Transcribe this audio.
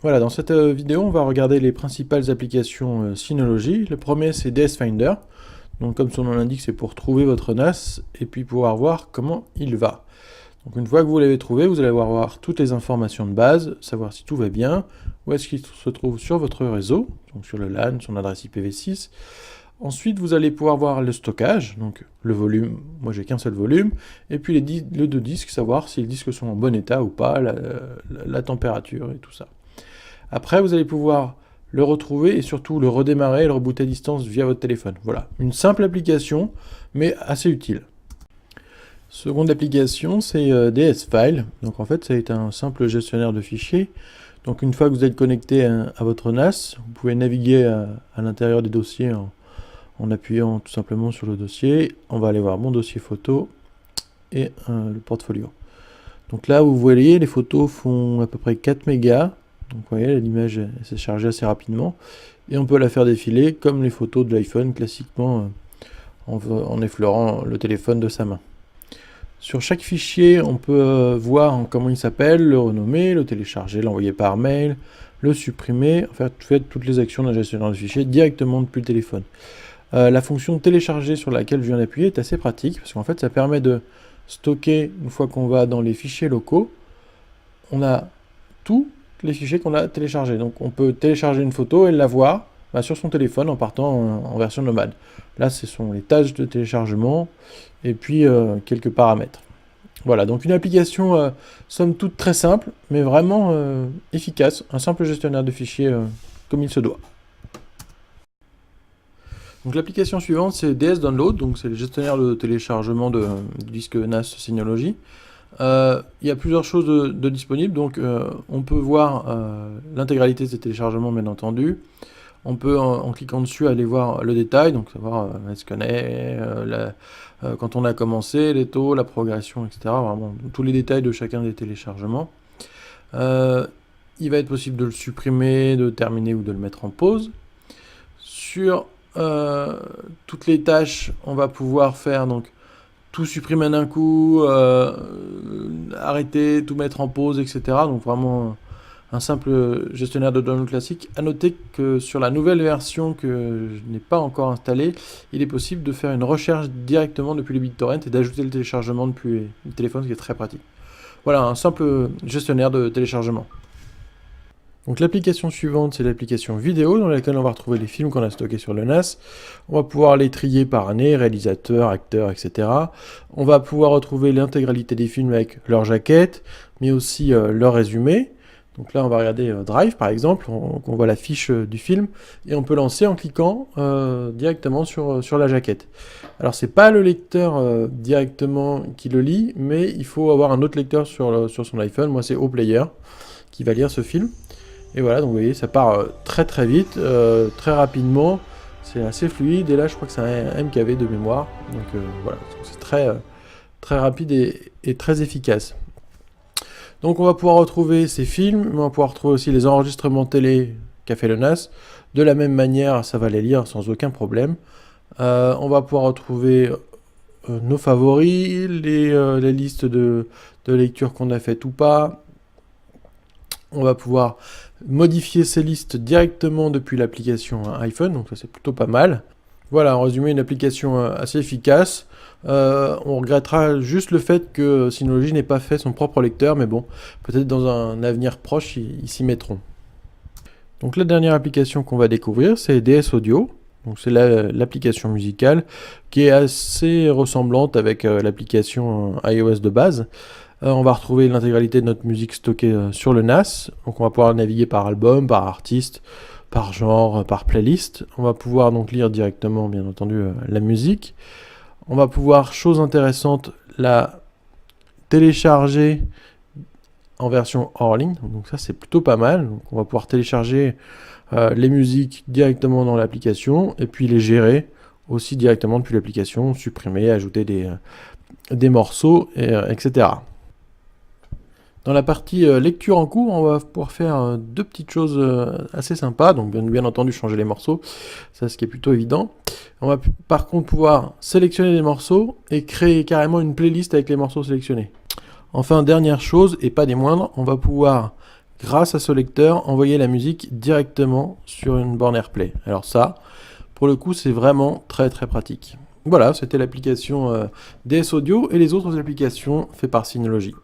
Voilà, dans cette vidéo, on va regarder les principales applications Synology. Le premier, c'est DS Finder. Donc, comme son nom l'indique, c'est pour trouver votre NAS et puis pouvoir voir comment il va. Donc, une fois que vous l'avez trouvé, vous allez voir toutes les informations de base, savoir si tout va bien, où est-ce qu'il se trouve sur votre réseau, donc sur le LAN, son adresse IPv6. Ensuite, vous allez pouvoir voir le stockage, donc le volume, moi j'ai qu'un seul volume, et puis les deux disques, savoir si les disques sont en bon état ou pas, la température et tout ça. Après, vous allez pouvoir le retrouver et surtout le redémarrer et le rebooter à distance via votre téléphone. Voilà, une simple application, mais assez utile. Seconde application, c'est DS File. Donc en fait, ça est un simple gestionnaire de fichiers. Donc une fois que vous êtes connecté à votre NAS, vous pouvez naviguer à l'intérieur des dossiers en appuyant tout simplement sur le dossier. On va aller voir mon dossier photo et le portfolio. Donc là, vous voyez, les photos font à peu près 4 mégas. Donc vous voyez, l'image s'est chargée assez rapidement. Et on peut la faire défiler comme les photos de l'iPhone, classiquement, en effleurant le téléphone de sa main. Sur chaque fichier, on peut voir comment il s'appelle, le renommer, le télécharger, l'envoyer par mail, le supprimer, en fait toutes les actions d'un gestionnaire de fichiers directement depuis le téléphone. La fonction télécharger sur laquelle je viens d'appuyer est assez pratique, parce qu'en fait ça permet de stocker, une fois qu'on va dans les fichiers locaux, on a tous les fichiers qu'on a téléchargés. Donc on peut télécharger une photo et la voir sur son téléphone en partant en version nomade. Là, ce sont les tâches de téléchargement et puis quelques paramètres. Voilà, donc une application somme toute très simple, mais vraiment efficace. Un simple gestionnaire de fichiers comme il se doit. Donc l'application suivante, c'est DS Download, donc c'est le gestionnaire de téléchargement du disque NAS Synology. Il y a plusieurs choses de disponibles, donc on peut voir l'intégralité de ces téléchargements, bien entendu. On peut, en cliquant dessus, aller voir le détail, donc savoir est-ce qu'on est, quand on a commencé, les taux, la progression, etc. Vraiment, tous les détails de chacun des téléchargements. Il va être possible de le supprimer, de terminer ou de le mettre en pause. Sur toutes les tâches, on va pouvoir faire donc tout supprimer d'un coup, arrêter, tout mettre en pause, etc. Donc vraiment un simple gestionnaire de download classique. A noter que sur la nouvelle version que je n'ai pas encore installée, il est possible de faire une recherche directement depuis le BitTorrent et d'ajouter le téléchargement depuis le téléphone, ce qui est très pratique. Voilà, un simple gestionnaire de téléchargement. Donc l'application suivante, c'est l'application vidéo dans laquelle on va retrouver les films qu'on a stockés sur le NAS. On va pouvoir les trier par année, réalisateur, acteur, etc. On va pouvoir retrouver l'intégralité des films avec leur jaquette, mais aussi leur résumé. Donc là, on va regarder Drive, par exemple, on voit la fiche du film, et on peut lancer en cliquant directement sur la jaquette. Alors, c'est pas le lecteur directement qui le lit, mais il faut avoir un autre lecteur sur son iPhone. Moi, c'est OPlayer qui va lire ce film. Et voilà, donc vous voyez, ça part très très vite, très rapidement, c'est assez fluide, et là je crois que c'est un MKV de mémoire, donc voilà, c'est très rapide et très efficace. Donc on va pouvoir retrouver ces films, on va pouvoir retrouver aussi les enregistrements télé qu'a fait le NAS, de la même manière ça va les lire sans aucun problème. On va pouvoir retrouver nos favoris, les listes de lecture qu'on a faites ou pas. On va pouvoir modifier ces listes directement depuis l'application iPhone, donc ça c'est plutôt pas mal. Voilà, en résumé, une application assez efficace. On regrettera juste le fait que Synology n'ait pas fait son propre lecteur, mais bon, peut-être dans un avenir proche, ils s'y mettront. Donc la dernière application qu'on va découvrir, c'est DS Audio. Donc c'est l'application musicale qui est assez ressemblante avec l'application iOS de base. On va retrouver l'intégralité de notre musique stockée sur le NAS. Donc on va pouvoir naviguer par album, par artiste, par genre, par playlist. On va pouvoir donc lire directement, bien entendu, la musique. On va pouvoir, chose intéressante, la télécharger en version hors ligne. Donc ça c'est plutôt pas mal. Donc on va pouvoir télécharger les musiques directement dans l'application et puis les gérer aussi directement depuis l'application, supprimer, ajouter des morceaux, etc. Dans la partie lecture en cours, on va pouvoir faire deux petites choses assez sympas. Donc bien entendu changer les morceaux, ça ce qui est plutôt évident. On va par contre pouvoir sélectionner les morceaux et créer carrément une playlist avec les morceaux sélectionnés. Enfin, dernière chose, et pas des moindres, on va pouvoir grâce à ce lecteur, envoyer la musique directement sur une borne AirPlay. Alors ça, pour le coup, c'est vraiment très très pratique. Voilà, c'était l'application DS Audio et les autres applications faites par Synology.